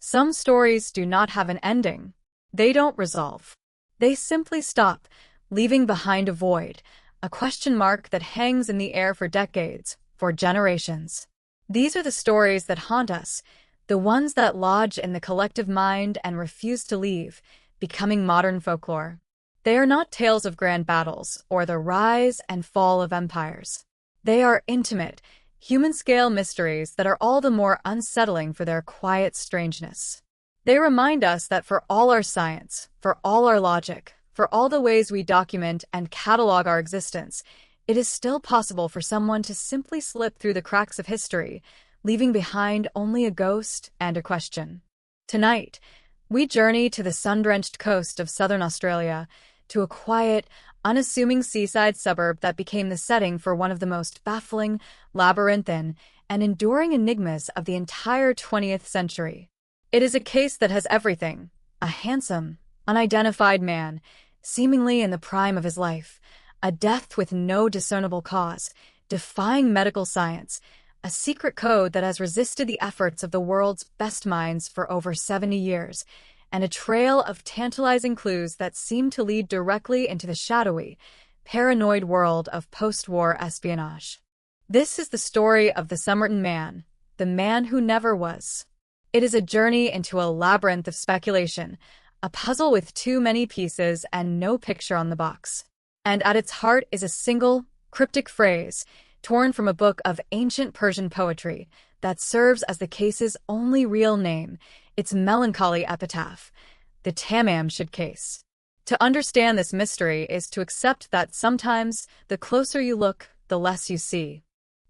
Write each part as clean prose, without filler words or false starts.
Some stories do not have an ending. They don't resolve. They simply stop, leaving behind a void, a question mark that hangs in the air for decades, for generations. These are the stories that haunt us, the ones that lodge in the collective mind and refuse to leave, becoming modern folklore. They are not tales of grand battles or the rise and fall of empires. They are intimate, human-scale mysteries that are all the more unsettling for their quiet strangeness. They remind us that for all our science, for all our logic, for all the ways we document and catalog our existence, it is still possible for someone to simply slip through the cracks of history, leaving behind only a ghost and a question. Tonight, we journey to the sun-drenched coast of southern Australia, to a quiet, unassuming seaside suburb that became the setting for one of the most baffling, labyrinthine, and enduring enigmas of the entire 20th century. It is a case that has everything: a handsome, unidentified man, seemingly in the prime of his life, a death with no discernible cause, defying medical science, a secret code that has resisted the efforts of the world's best minds for over 70 years, and a trail of tantalizing clues that seem to lead directly into the shadowy, paranoid world of post-war espionage. This is the story of the Somerton Man, the man who never was. It is a journey into a labyrinth of speculation, a puzzle with too many pieces and no picture on the box. And at its heart is a single, cryptic phrase, torn from a book of ancient Persian poetry, that serves as the case's only real name, its melancholy epitaph, the Tamamshid case. To understand this mystery is to accept that sometimes the closer you look, the less you see.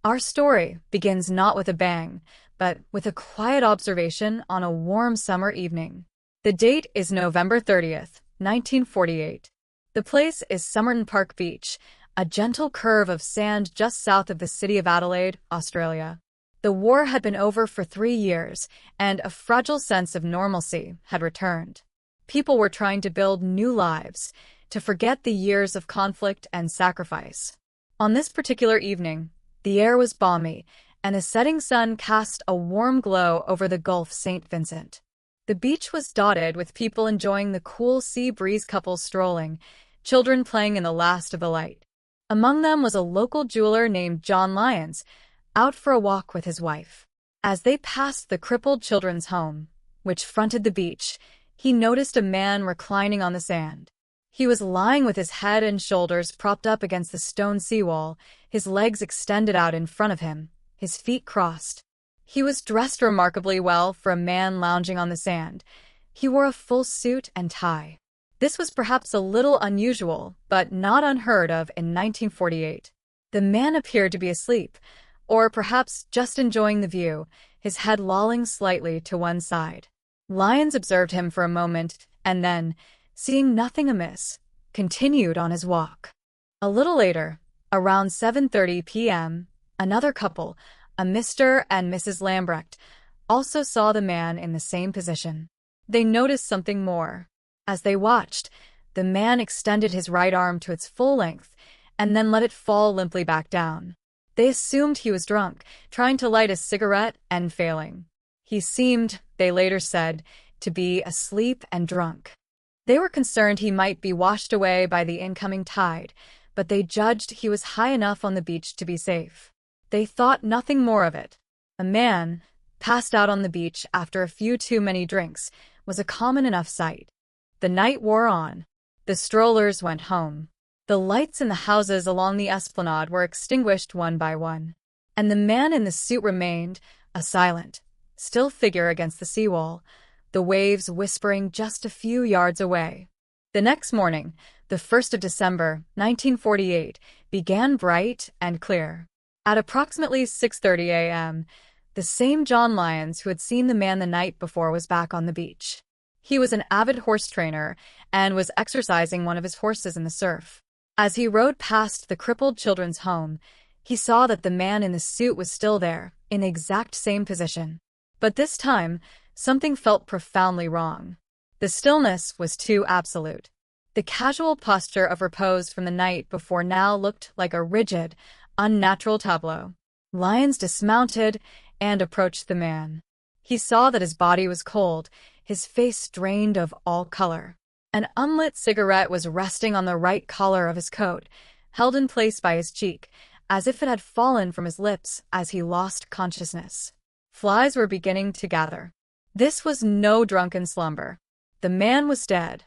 Our story begins not with a bang, but with a quiet observation on a warm summer evening. The date is November 30th, 1948. The place is Somerton Park Beach, a gentle curve of sand just south of the city of Adelaide, Australia. The war had been over for 3 years, and a fragile sense of normalcy had returned. People were trying to build new lives, to forget the years of conflict and sacrifice. On this particular evening, the air was balmy, and the setting sun cast a warm glow over the Gulf St. Vincent. The beach was dotted with people enjoying the cool sea breeze, couples strolling, children playing in the last of the light. Among them was a local jeweler named John Lyons, out for a walk with his wife. As they passed the crippled children's home, which fronted the beach, he noticed a man reclining on the sand. He was lying with his head and shoulders propped up against the stone seawall, his legs extended out in front of him, his feet crossed. He was dressed remarkably well for a man lounging on the sand. He wore a full suit and tie. This was perhaps a little unusual, but not unheard of in 1948. The man appeared to be asleep, or perhaps just enjoying the view, his head lolling slightly to one side. Lyons observed him for a moment, and then, seeing nothing amiss, continued on his walk. A little later, around 7:30 p.m., another couple, a Mr. and Mrs. Lambrecht, also saw the man in the same position. They noticed something more. As they watched, the man extended his right arm to its full length, and then let it fall limply back down. They assumed he was drunk, trying to light a cigarette and failing. He seemed, they later said, to be asleep and drunk. They were concerned he might be washed away by the incoming tide, but they judged he was high enough on the beach to be safe. They thought nothing more of it. A man, passed out on the beach after a few too many drinks, was a common enough sight. The night wore on. The strollers went home. The lights in the houses along the esplanade were extinguished one by one, and the man in the suit remained, a silent, still figure against the seawall, the waves whispering just a few yards away. The next morning, the 1st of December, 1948, began bright and clear. At approximately 6:30 a.m., the same John Lyons who had seen the man the night before was back on the beach. He was an avid horse trainer and was exercising one of his horses in the surf. As he rode past the crippled children's home, he saw that the man in the suit was still there, in the exact same position. But this time, something felt profoundly wrong. The stillness was too absolute. The casual posture of repose from the night before now looked like a rigid, unnatural tableau. Lyons dismounted and approached the man. He saw that his body was cold, his face drained of all color. An unlit cigarette was resting on the right collar of his coat, held in place by his cheek, as if it had fallen from his lips as he lost consciousness. Flies were beginning to gather. This was no drunken slumber. The man was dead.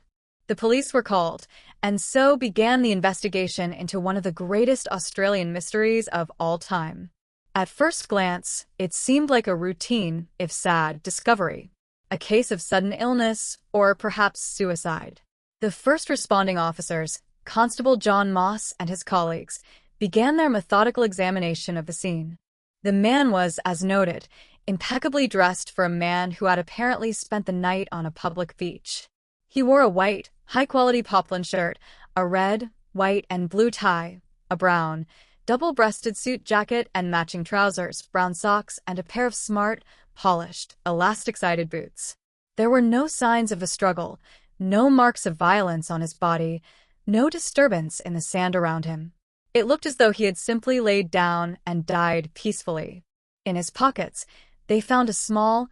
The police were called, and so began the investigation into one of the greatest Australian mysteries of all time. At first glance, it seemed like a routine, if sad, discovery. A case of sudden illness, or perhaps suicide. The first responding officers, Constable John Moss and his colleagues, began their methodical examination of the scene. The man was, as noted, impeccably dressed for a man who had apparently spent the night on a public beach. He wore a white, high-quality poplin shirt, a red, white, and blue tie, a brown, double-breasted suit jacket and matching trousers, brown socks, and a pair of smart, polished, elastic-sided boots. There were no signs of a struggle, no marks of violence on his body, no disturbance in the sand around him. It looked as though he had simply laid down and died peacefully. In his pockets, they found a small,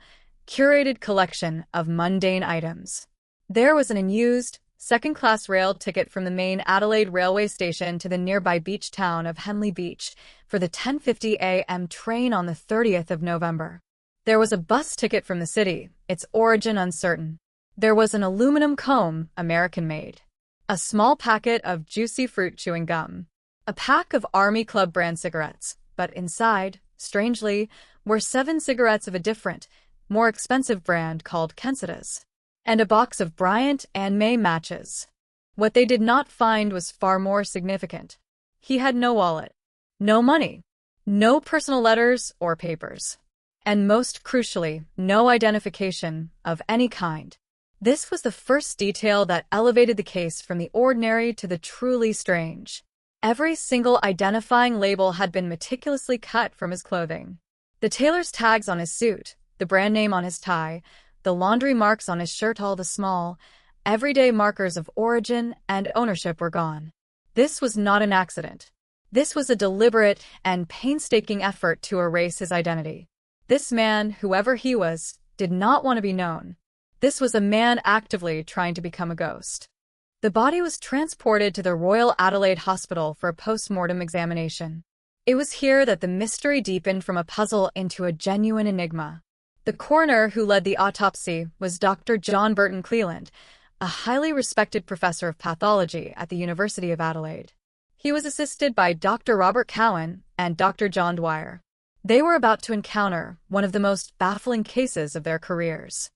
curated collection of mundane items. There was an unused, second-class rail ticket from the main Adelaide railway station to the nearby beach town of Henley Beach for the 10:50 a.m. train on the 30th of November. There was a bus ticket from the city, its origin uncertain. There was an aluminum comb, American-made. A small packet of juicy fruit chewing gum. A pack of Army Club brand cigarettes, but inside, strangely, were 7 cigarettes of a different, more expensive brand called Kensitas, and a box of Bryant and May matches. What they did not find was far more significant. He had no wallet, no money, no personal letters or papers, and most crucially, no identification of any kind. This was the first detail that elevated the case from the ordinary to the truly strange. Every single identifying label had been meticulously cut from his clothing. The tailor's tags on his suit, the brand name on his tie, the laundry marks on his shirt, all the small, everyday markers of origin and ownership were gone. This was not an accident. This was a deliberate and painstaking effort to erase his identity. This man, whoever he was, did not want to be known. This was a man actively trying to become a ghost. The body was transported to the Royal Adelaide Hospital for a post-mortem examination. It was here that the mystery deepened from a puzzle into a genuine enigma. The coroner who led the autopsy was Dr. John Burton Cleland, a highly respected professor of pathology at the University of Adelaide. He was assisted by Dr. Robert Cowan and Dr. John Dwyer. They were about to encounter one of the most baffling cases of their careers.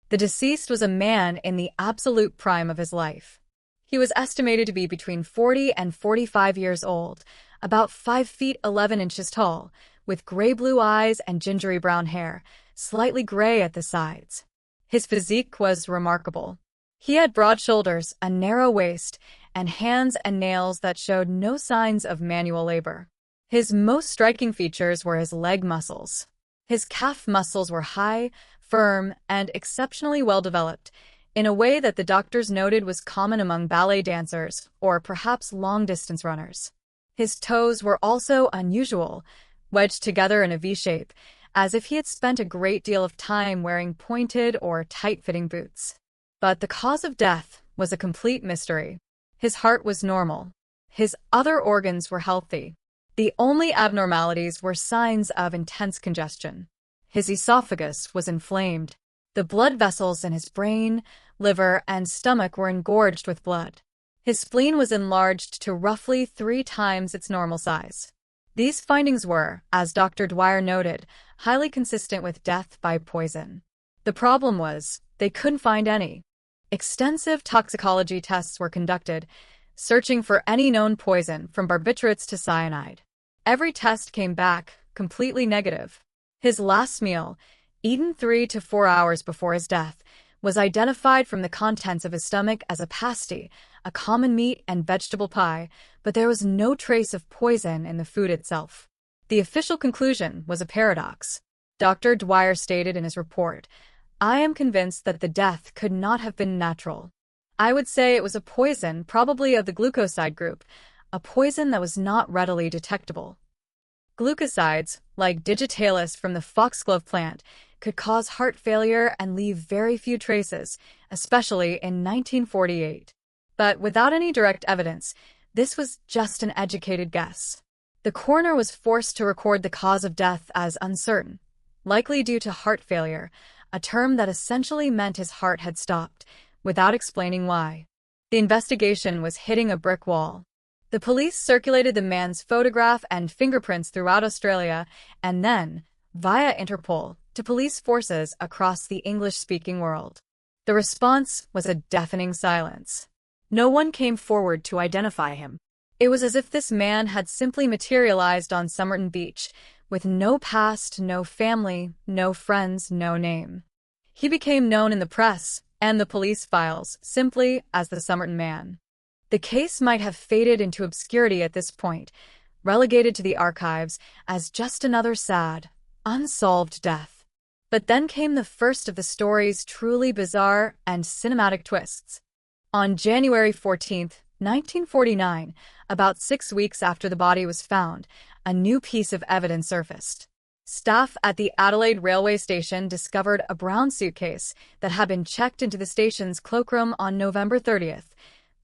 The deceased was a man in the absolute prime of his life. He was estimated to be between 40 and 45 years old, about 5 feet 11 inches tall, with gray-blue eyes and gingery brown hair, slightly gray at the sides. His physique was remarkable. He had broad shoulders, a narrow waist, and hands and nails that showed no signs of manual labor. His most striking features were his leg muscles. His calf muscles were high, firm, and exceptionally well-developed, in a way that the doctors noted was common among ballet dancers or perhaps long-distance runners. His toes were also unusual, wedged together in a V-shape, as if he had spent a great deal of time wearing pointed or tight-fitting boots. But the cause of death was a complete mystery. His heart was normal. His other organs were healthy. The only abnormalities were signs of intense congestion. His esophagus was inflamed. The blood vessels in his brain, liver, and stomach were engorged with blood. His spleen was enlarged to roughly 3 times its normal size. These findings were, as Dr. Dwyer noted, highly consistent with death by poison. The problem was, they couldn't find any. Extensive toxicology tests were conducted, searching for any known poison from barbiturates to cyanide. Every test came back completely negative. His last meal, eaten 3 to 4 hours before his death, was identified from the contents of his stomach as a pasty, a common meat and vegetable pie, but there was no trace of poison in the food itself. The official conclusion was a paradox. Dr. Dwyer stated in his report, "I am convinced that the death could not have been natural. I would say it was a poison, probably of the glucoside group, a poison that was not readily detectable." Glucosides, like digitalis from the foxglove plant, could cause heart failure and leave very few traces, especially in 1948. But without any direct evidence, this was just an educated guess. The coroner was forced to record the cause of death as uncertain, likely due to heart failure, a term that essentially meant his heart had stopped, without explaining why. The investigation was hitting a brick wall. The police circulated the man's photograph and fingerprints throughout Australia, and then, via Interpol, to police forces across the English-speaking world. The response was a deafening silence. No one came forward to identify him. It was as if this man had simply materialized on Somerton Beach, with no past, no family, no friends, no name. He became known in the press and the police files simply as the Somerton Man. The case might have faded into obscurity at this point, relegated to the archives as just another sad, unsolved death. But then came the first of the story's truly bizarre and cinematic twists. On January 14, 1949, about 6 weeks after the body was found, a new piece of evidence surfaced. Staff at the Adelaide railway station discovered a brown suitcase that had been checked into the station's cloakroom on November 30th,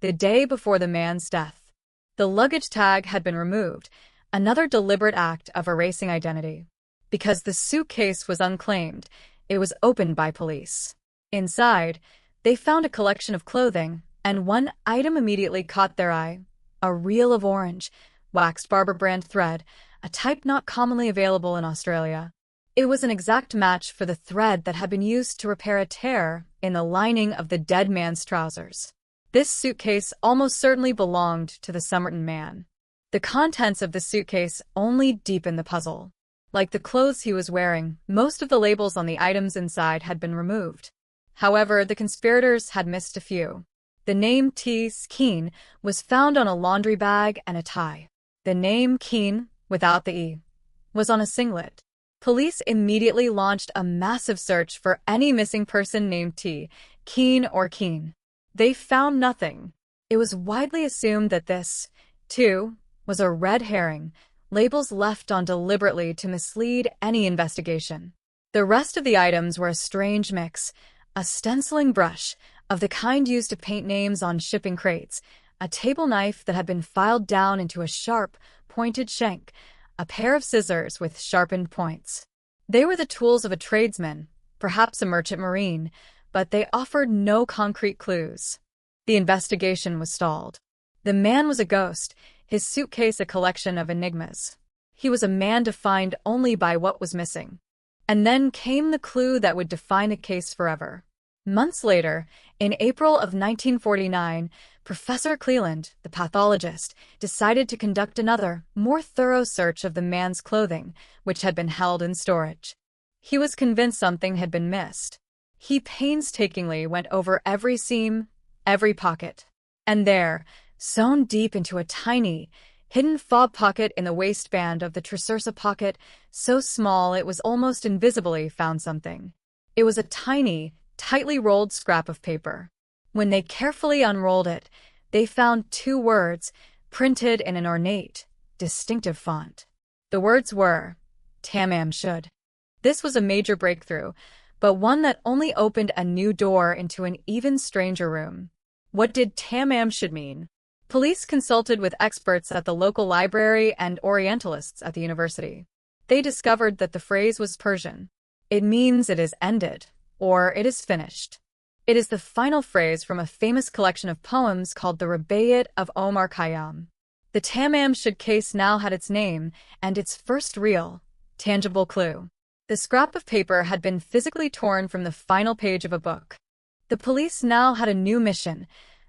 the day before the man's death. The luggage tag had been removed, another deliberate act of erasing identity. Because the suitcase was unclaimed, it was opened by police. Inside, they found a collection of clothing, and one item immediately caught their eye: a reel of orange, waxed Barber brand thread, a type not commonly available in Australia. It was an exact match for the thread that had been used to repair a tear in the lining of the dead man's trousers. This suitcase almost certainly belonged to the Somerton Man. The contents of the suitcase only deepened the puzzle. Like the clothes he was wearing, most of the labels on the items inside had been removed. However, the conspirators had missed a few. The name T. Keane was found on a laundry bag and a tie. The name Keane, without the E, was on a singlet. Police immediately launched a massive search for any missing person named T. Keane or Keane. They found nothing. It was widely assumed that this, too, was a red herring, labels left on deliberately to mislead any investigation. The rest of the items were a strange mix: a stenciling brush, of the kind used to paint names on shipping crates, a table knife that had been filed down into a sharp, pointed shank, a pair of scissors with sharpened points. They were the tools of a tradesman, perhaps a merchant marine, but they offered no concrete clues. The investigation was stalled. The man was a ghost, his suitcase a collection of enigmas. He was a man defined only by what was missing. And then came the clue that would define the case forever. Months later, in April of 1949, Professor Cleland, the pathologist, decided to conduct another, more thorough search of the man's clothing, which had been held in storage. He was convinced something had been missed. He painstakingly went over every seam, every pocket. And there, sewn deep into a tiny, hidden fob pocket in the waistband of the trousseau pocket, so small it was almost invisibly, found something. It was a tiny, tightly rolled scrap of paper. When they carefully unrolled it, they found 2 words, printed in an ornate, distinctive font. The words were, "Tamam should." This was a major breakthrough, but one that only opened a new door into an even stranger room. What did Tamam should mean? Police consulted with experts at the local library and Orientalists at the university. They discovered that the phrase was Persian. It means it is ended, or it is finished. It is the final phrase from a famous collection of poems called the Rubaiyat of Omar Khayyam. The Tamam Shud case now had its name and its first real, tangible clue. The scrap of paper had been physically torn from the final page of a book. The police now had a new mission: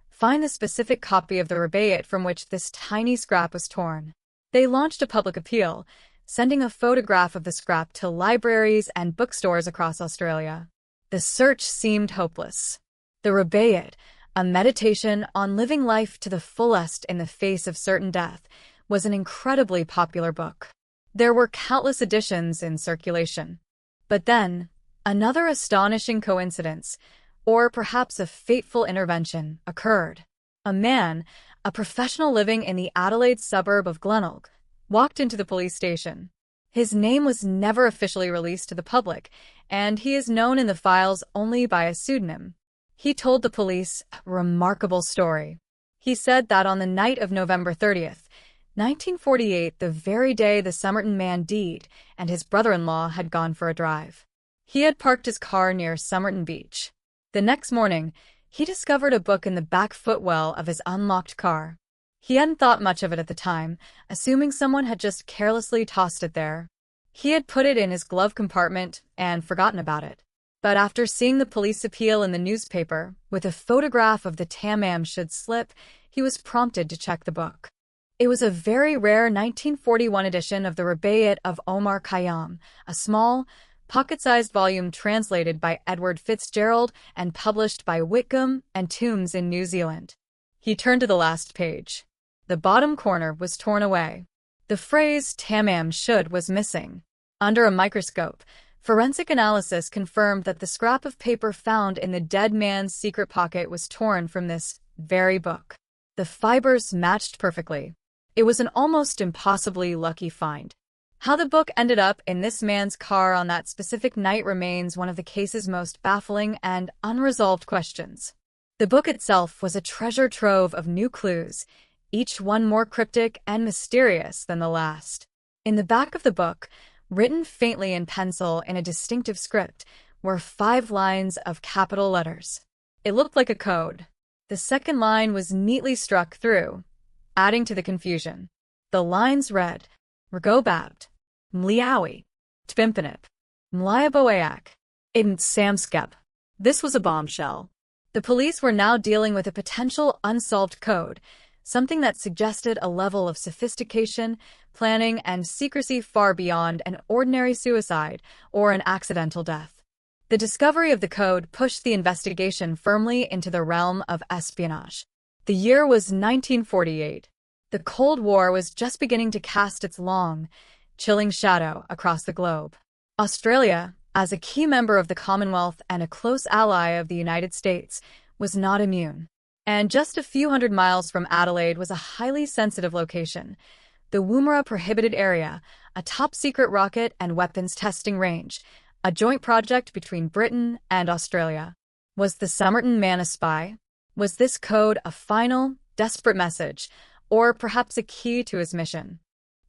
find the specific copy of the Rubaiyat from which this tiny scrap was torn. They launched a public appeal, sending a photograph of the scrap to libraries and bookstores across Australia. The search seemed hopeless. The Rubaiyat, a meditation on living life to the fullest in the face of certain death, was an incredibly popular book. There were countless editions in circulation. But then, another astonishing coincidence, or perhaps a fateful intervention, occurred. A man, a professional living in the Adelaide suburb of Glenelg, walked into the police station. His name was never officially released to the public, and he is known in the files only by a pseudonym. He told the police a remarkable story. He said that on the night of November 30th, 1948, the very day the Somerton man died, and his brother-in-law had gone for a drive. He had parked his car near Somerton Beach. The next morning, he discovered a book in the back footwell of his unlocked car. He hadn't thought much of it at the time, assuming someone had just carelessly tossed it there. He had put it in his glove compartment and forgotten about it. But after seeing the police appeal in the newspaper, with a photograph of the Tamam Shud slip, he was prompted to check the book. It was a very rare 1941 edition of the Rubaiyat of Omar Khayyam, a small, pocket-sized volume translated by Edward Fitzgerald and published by Whitcomb and Toombs in New Zealand. He turned to the last page. The bottom corner was torn away. The phrase Tamam Shud was missing. Under a microscope, forensic analysis confirmed that the scrap of paper found in the dead man's secret pocket was torn from this very book. The fibers matched perfectly. It was an almost impossibly lucky find. How the book ended up in this man's car on that specific night remains one of the case's most baffling and unresolved questions. The book itself was a treasure trove of new clues, each one more cryptic and mysterious than the last. In the back of the book, written faintly in pencil in a distinctive script, were 5 lines of capital letters. It looked like a code. The second line was neatly struck through, adding to the confusion. The lines read, Rgobabt, Mliawi, Tbimpinip, Mliaboayak, Ibn Samskep. This was a bombshell. The police were now dealing with a potential unsolved code, something that suggested a level of sophistication, planning, and secrecy far beyond an ordinary suicide or an accidental death. The discovery of the code pushed the investigation firmly into the realm of espionage. The year was 1948. The Cold War was just beginning to cast its long, chilling shadow across the globe. Australia, as a key member of the Commonwealth and a close ally of the United States, was not immune. And just a few hundred miles from Adelaide was a highly sensitive location, the Woomera Prohibited Area, a top-secret rocket and weapons testing range, a joint project between Britain and Australia. Was the Somerton man a spy? Was this code a final, desperate message, or perhaps a key to his mission?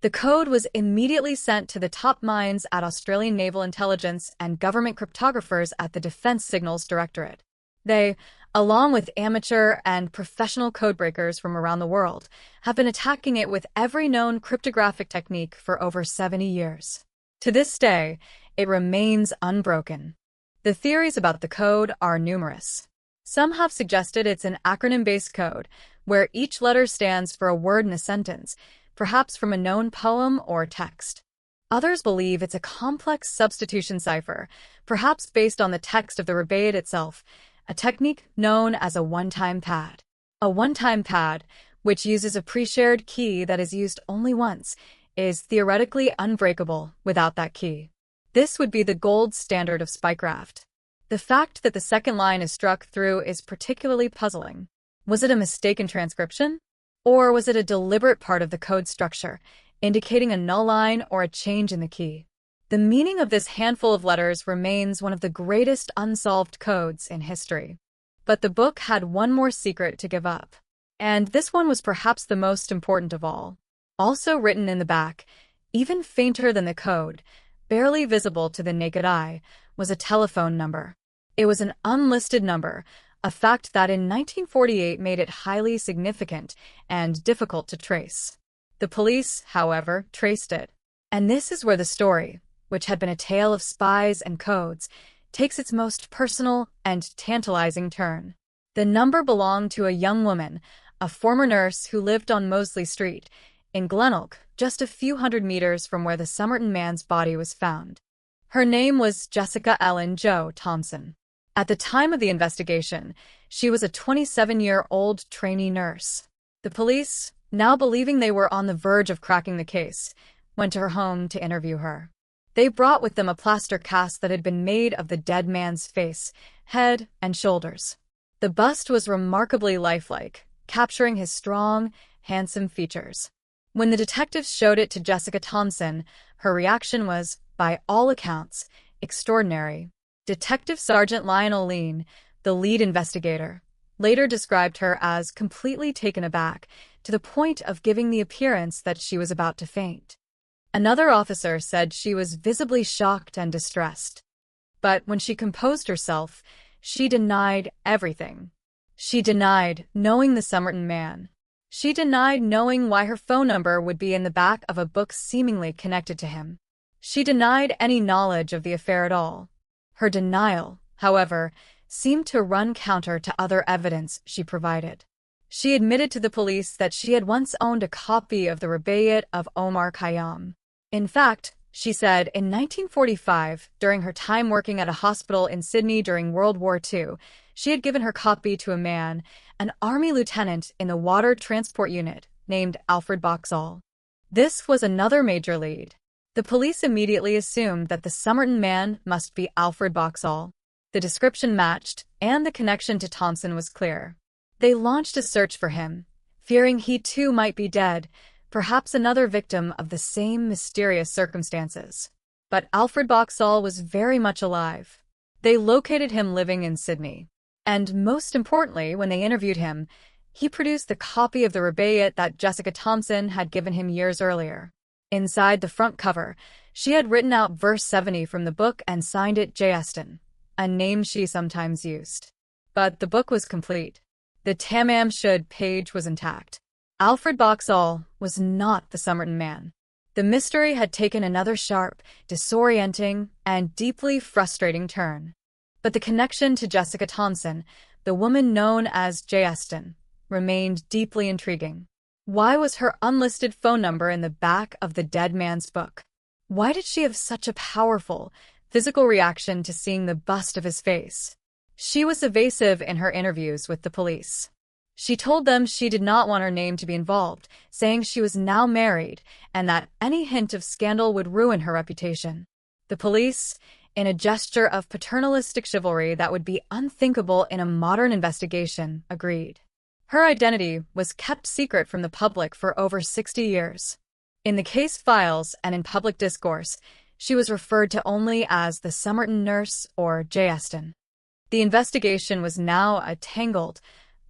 The code was immediately sent to the top minds at Australian Naval Intelligence and government cryptographers at the Defence Signals Directorate. They, along with amateur and professional codebreakers from around the world, have been attacking it with every known cryptographic technique for over 70 years. To this day, it remains unbroken. The theories about the code are numerous. Some have suggested it's an acronym-based code, where each letter stands for a word in a sentence, perhaps from a known poem or text. Others believe it's a complex substitution cipher, perhaps based on the text of the Rubaiyat itself, a technique known as a one-time pad. A one-time pad, which uses a pre-shared key that is used only once, is theoretically unbreakable without that key. This would be the gold standard of spycraft. The fact that the second line is struck through is particularly puzzling. Was it a mistaken transcription? Or was it a deliberate part of the code structure, indicating a null line or a change in the key? The meaning of this handful of letters remains one of the greatest unsolved codes in history. But the book had one more secret to give up. And this one was perhaps the most important of all. Also written in the back, even fainter than the code, barely visible to the naked eye, was a telephone number. It was an unlisted number, a fact that in 1948 made it highly significant and difficult to trace. The police, however, traced it. And this is where the story, which had been a tale of spies and codes, takes its most personal and tantalizing turn. The number belonged to a young woman, a former nurse who lived on Mosley Street, in Glenelg, just a few hundred meters from where the Somerton man's body was found. Her name was Jessica Ellen Jo Thompson. At the time of the investigation, she was a 27-year-old trainee nurse. The police, now believing they were on the verge of cracking the case, went to her home to interview her. They brought with them a plaster cast that had been made of the dead man's face, head, and shoulders. The bust was remarkably lifelike, capturing his strong, handsome features. When the detectives showed it to Jessica Thompson, her reaction was, by all accounts, extraordinary. Detective Sergeant Lionel Lean, the lead investigator, later described her as completely taken aback, to the point of giving the appearance that she was about to faint. Another officer said she was visibly shocked and distressed. But when she composed herself, she denied everything. She denied knowing the Somerton man. She denied knowing why her phone number would be in the back of a book seemingly connected to him. She denied any knowledge of the affair at all. Her denial, however, seemed to run counter to other evidence she provided. She admitted to the police that she had once owned a copy of the Rubaiyat of Omar Khayyam. In fact, she said in 1945, during her time working at a hospital in Sydney during World War II, she had given her copy to a man, an army lieutenant in the water transport unit, named Alfred Boxall. This was another major lead. The police immediately assumed that the Somerton man must be Alfred Boxall. The description matched, and the connection to Thompson was clear. They launched a search for him, fearing he too might be dead, perhaps another victim of the same mysterious circumstances. But Alfred Boxall was very much alive. They located him living in Sydney. And most importantly, when they interviewed him, he produced the copy of the Rubaiyat that Jessica Thompson had given him years earlier. Inside the front cover, she had written out verse 70 from the book and signed it J. Eston, a name she sometimes used. But the book was complete. The Tamam Shud page was intact. Alfred Boxall was not the Somerton man. The mystery had taken another sharp, disorienting, and deeply frustrating turn. But the connection to Jessica Thompson, the woman known as J. Eston, remained deeply intriguing. Why was her unlisted phone number in the back of the dead man's book? Why did she have such a powerful, physical reaction to seeing the bust of his face? She was evasive in her interviews with the police. She told them she did not want her name to be involved, saying she was now married and that any hint of scandal would ruin her reputation. The police, in a gesture of paternalistic chivalry that would be unthinkable in a modern investigation, agreed. Her identity was kept secret from the public for over 60 years. In the case files and in public discourse, she was referred to only as the Somerton nurse or J. Eston. The investigation was now a tangled,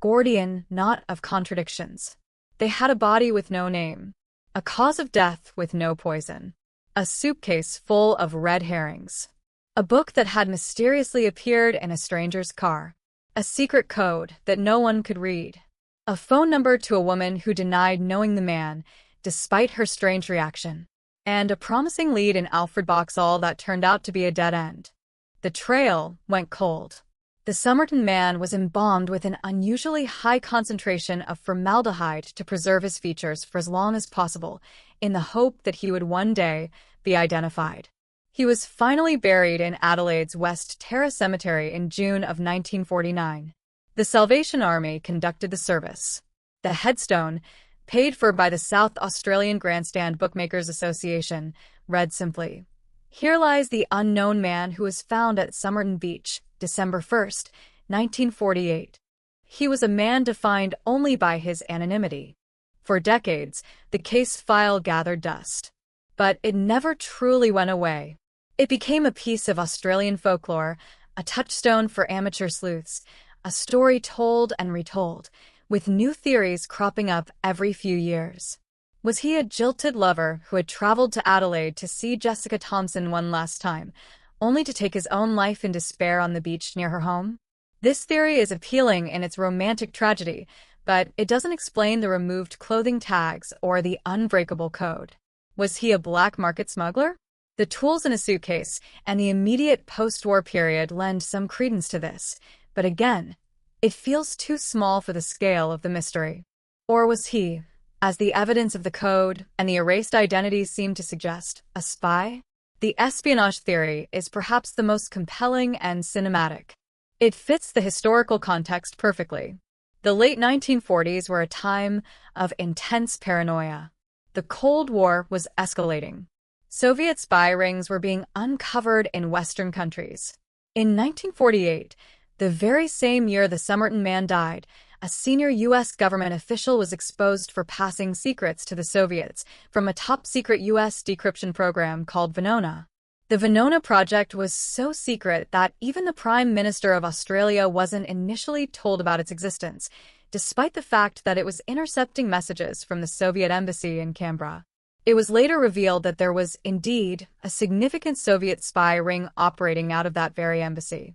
Gordian knot of contradictions. They had a body with no name, a cause of death with no poison, a suitcase full of red herrings, a book that had mysteriously appeared in a stranger's car, a secret code that no one could read, a phone number to a woman who denied knowing the man, despite her strange reaction, and a promising lead in Alfred Boxall that turned out to be a dead end. The trail went cold. The Somerton man was embalmed with an unusually high concentration of formaldehyde to preserve his features for as long as possible, in the hope that he would one day be identified. He was finally buried in Adelaide's West Terrace Cemetery in June of 1949. The Salvation Army conducted the service. The headstone, paid for by the South Australian Grandstand Bookmakers Association, read simply, "Here lies the unknown man who was found at Somerton Beach, December 1st, 1948. He was a man defined only by his anonymity." For decades, the case file gathered dust. But it never truly went away. It became a piece of Australian folklore, a touchstone for amateur sleuths, a story told and retold, with new theories cropping up every few years. Was he a jilted lover who had traveled to Adelaide to see Jessica Thompson one last time, only to take his own life in despair on the beach near her home? This theory is appealing in its romantic tragedy, but it doesn't explain the removed clothing tags or the unbreakable code. Was he a black market smuggler? The tools in a suitcase and the immediate post-war period lend some credence to this, but again, it feels too small for the scale of the mystery. Or was he, as the evidence of the code and the erased identities seem to suggest, a spy? The espionage theory is perhaps the most compelling and cinematic. It fits the historical context perfectly. The late 1940s were a time of intense paranoia. The Cold War was escalating. Soviet spy rings were being uncovered in Western countries. In 1948, the very same year the Somerton man died, a senior U.S. government official was exposed for passing secrets to the Soviets from a top-secret U.S. decryption program called Venona. The Venona project was so secret that even the Prime Minister of Australia wasn't initially told about its existence, despite the fact that it was intercepting messages from the Soviet embassy in Canberra. It was later revealed that there was, indeed, a significant Soviet spy ring operating out of that very embassy.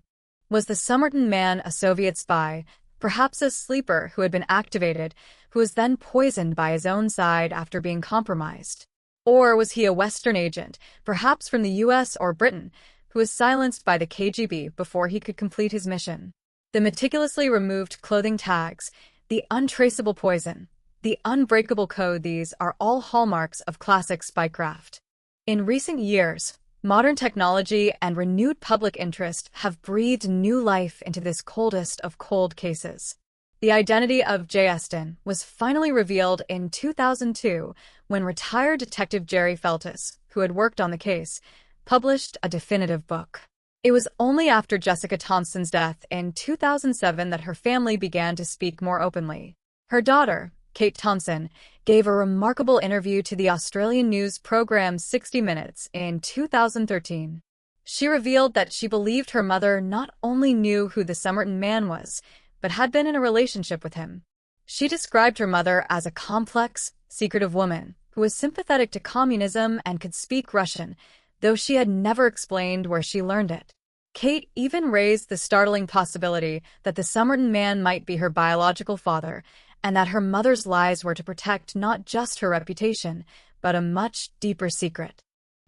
Was the Somerton man a Soviet spy, perhaps a sleeper who had been activated, who was then poisoned by his own side after being compromised? Or was he a Western agent, perhaps from the US or Britain, who was silenced by the KGB before he could complete his mission? The meticulously removed clothing tags, the untraceable poison, the unbreakable code, these are all hallmarks of classic spycraft. In recent years, modern technology and renewed public interest have breathed new life into this coldest of cold cases. The identity of J. Eston was finally revealed in 2002 when retired Detective Jerry Feltus, who had worked on the case, published a definitive book. It was only after Jessica Thompson's death in 2007 that her family began to speak more openly. Her daughter, Kate Thompson, gave a remarkable interview to the Australian news program 60 Minutes in 2013. She revealed that she believed her mother not only knew who the Somerton man was, but had been in a relationship with him. She described her mother as a complex, secretive woman who was sympathetic to communism and could speak Russian, though she had never explained where she learned it. Kate even raised the startling possibility that the Somerton man might be her biological father, and that her mother's lies were to protect not just her reputation, but a much deeper secret.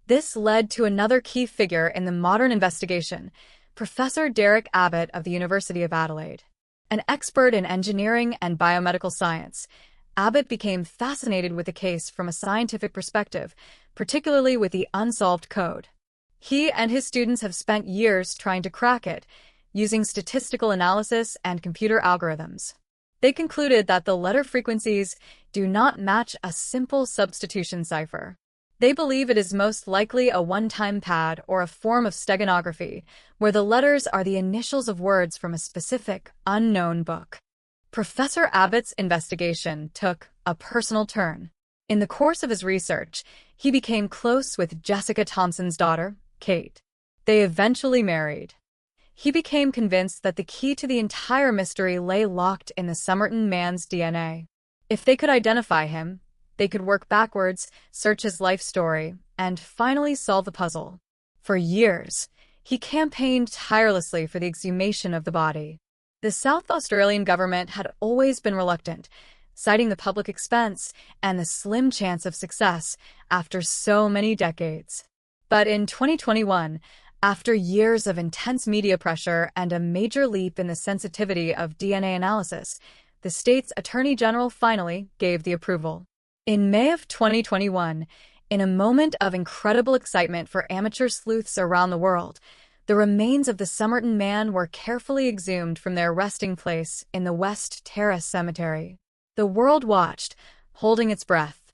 This led to another key figure in the modern investigation, Professor Derek Abbott of the University of Adelaide. An expert in engineering and biomedical science, Abbott became fascinated with the case from a scientific perspective, particularly with the Unsolved code. He and his students have spent years trying to crack it, using statistical analysis and computer algorithms. They concluded that the letter frequencies do not match a simple substitution cipher. They believe it is most likely a one-time pad or a form of steganography, where the letters are the initials of words from a specific, unknown book. Professor Abbott's investigation took a personal turn. In the course of his research, he became close with Jessica Thompson's daughter, Kate. They eventually married. He became convinced that the key to the entire mystery lay locked in the Somerton man's DNA. If they could identify him, they could work backwards, search his life story, and finally solve the puzzle. For years, he campaigned tirelessly for the exhumation of the body. The South Australian government had always been reluctant, citing the public expense and the slim chance of success after so many decades. But in 2021, after years of intense media pressure and a major leap in the sensitivity of DNA analysis, the state's Attorney General finally gave the approval. In May of 2021, in a moment of incredible excitement for amateur sleuths around the world, the remains of the Somerton man were carefully exhumed from their resting place in the West Terrace Cemetery. The world watched, holding its breath.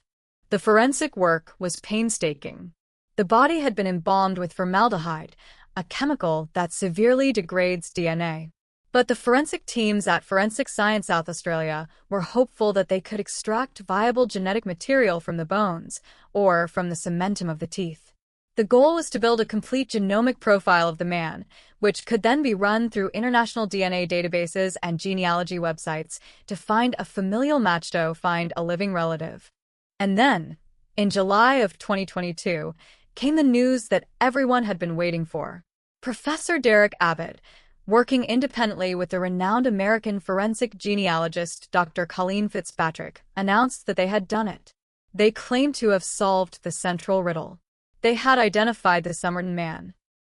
The forensic work was painstaking. The body had been embalmed with formaldehyde, a chemical that severely degrades DNA. But the forensic teams at Forensic Science South Australia were hopeful that they could extract viable genetic material from the bones, or from the cementum of the teeth. The goal was to build a complete genomic profile of the man, which could then be run through international DNA databases and genealogy websites to find a familial match to find a living relative. And then, in July of 2022, came the news that everyone had been waiting for. Professor Derek Abbott, working independently with the renowned American forensic genealogist Dr. Colleen Fitzpatrick, announced that they had done it. They claimed to have solved the central riddle. They had identified the Somerton man.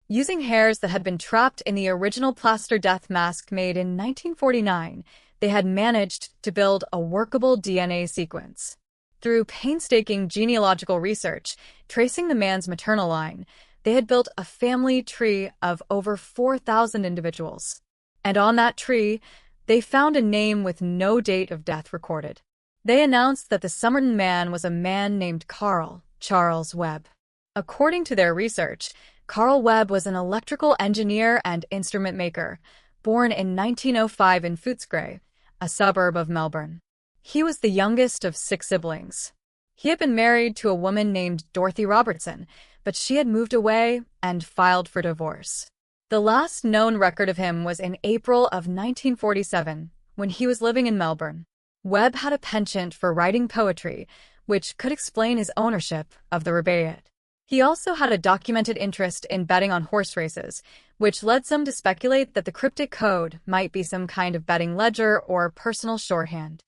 Using hairs that had been trapped in the original plaster death mask made in 1949, they had managed to build a workable DNA sequence. Through painstaking genealogical research, tracing the man's maternal line, they had built a family tree of over 4,000 individuals. And on that tree, they found a name with no date of death recorded. They announced that the Somerton man was a man named Carl Charles Webb. According to their research, Carl Webb was an electrical engineer and instrument maker, born in 1905 in Footscray, a suburb of Melbourne. He was the youngest of 6 siblings. He had been married to a woman named Dorothy Robertson, but she had moved away and filed for divorce. The last known record of him was in April of 1947, when he was living in Melbourne. Webb had a penchant for writing poetry, which could explain his ownership of the Rubaiyat. He also had a documented interest in betting on horse races, which led some to speculate that the cryptic code might be some kind of betting ledger or personal shorthand.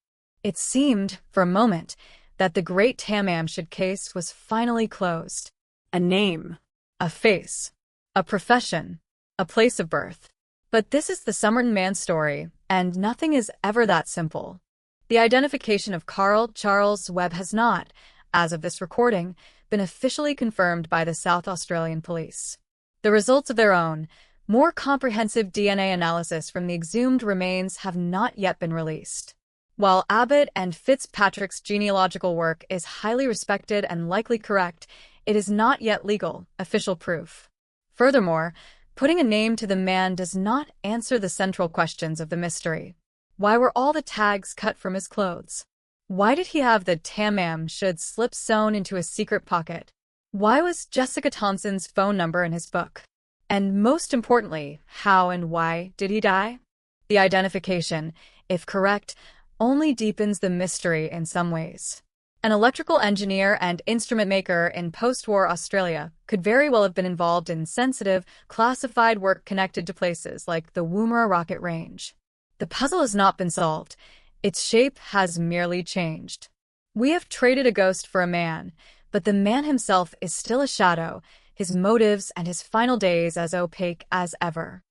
It seemed, for a moment, that the great Tamamshud case was finally closed. A name, a face, a profession, a place of birth. But this is the Somerton man's story, and nothing is ever that simple. The identification of Carl Charles Webb has not, as of this recording, been officially confirmed by the South Australian police. The results of their own, more comprehensive DNA analysis from the exhumed remains have not yet been released. While Abbott and Fitzpatrick's genealogical work is highly respected and likely correct, it is not yet legal, official proof. Furthermore, putting a name to the man does not answer the central questions of the mystery. Why were all the tags cut from his clothes? Why did he have the Tamamshud slip sewn into his secret pocket? Why was Jessica Thompson's phone number in his book? And most importantly, how and why did he die? The identification, if correct, only deepens the mystery in some ways. An electrical engineer and instrument maker in post-war Australia could very well have been involved in sensitive, classified work connected to places like the Woomera rocket range. The puzzle has not been solved. Its shape has merely changed. We have traded a ghost for a man, but the man himself is still a shadow, his motives and his final days as opaque as ever.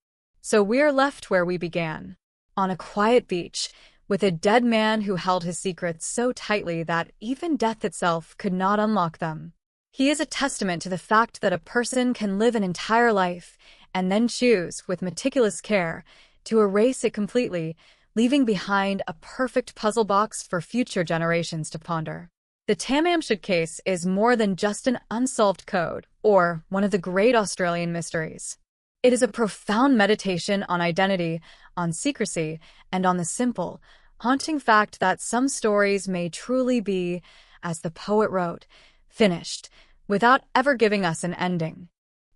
So we are left where we began, on a quiet beach, with a dead man who held his secrets so tightly that even death itself could not unlock them. He is a testament to the fact that a person can live an entire life and then choose, with meticulous care, to erase it completely, leaving behind a perfect puzzle box for future generations to ponder. The Tamamshud case is more than just an unsolved code or one of the great Australian mysteries. It is a profound meditation on identity, on secrecy, and on the simple, haunting fact that some stories may truly be, as the poet wrote, finished, without ever giving us an ending.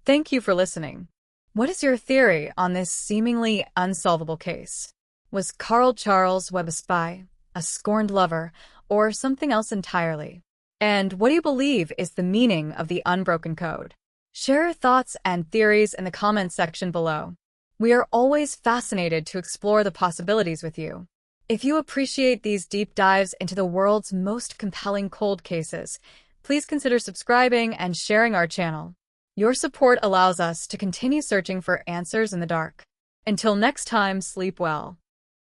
Thank you for listening. What is your theory on this seemingly unsolvable case? Was Carl Charles Webb a spy, a scorned lover, or something else entirely? And what do you believe is the meaning of the unbroken code? Share your thoughts and theories in the comments section below. We are always fascinated to explore the possibilities with you. If you appreciate these deep dives into the world's most compelling cold cases, please consider subscribing and sharing our channel. Your support allows us to continue searching for answers in the dark. Until next time, sleep well.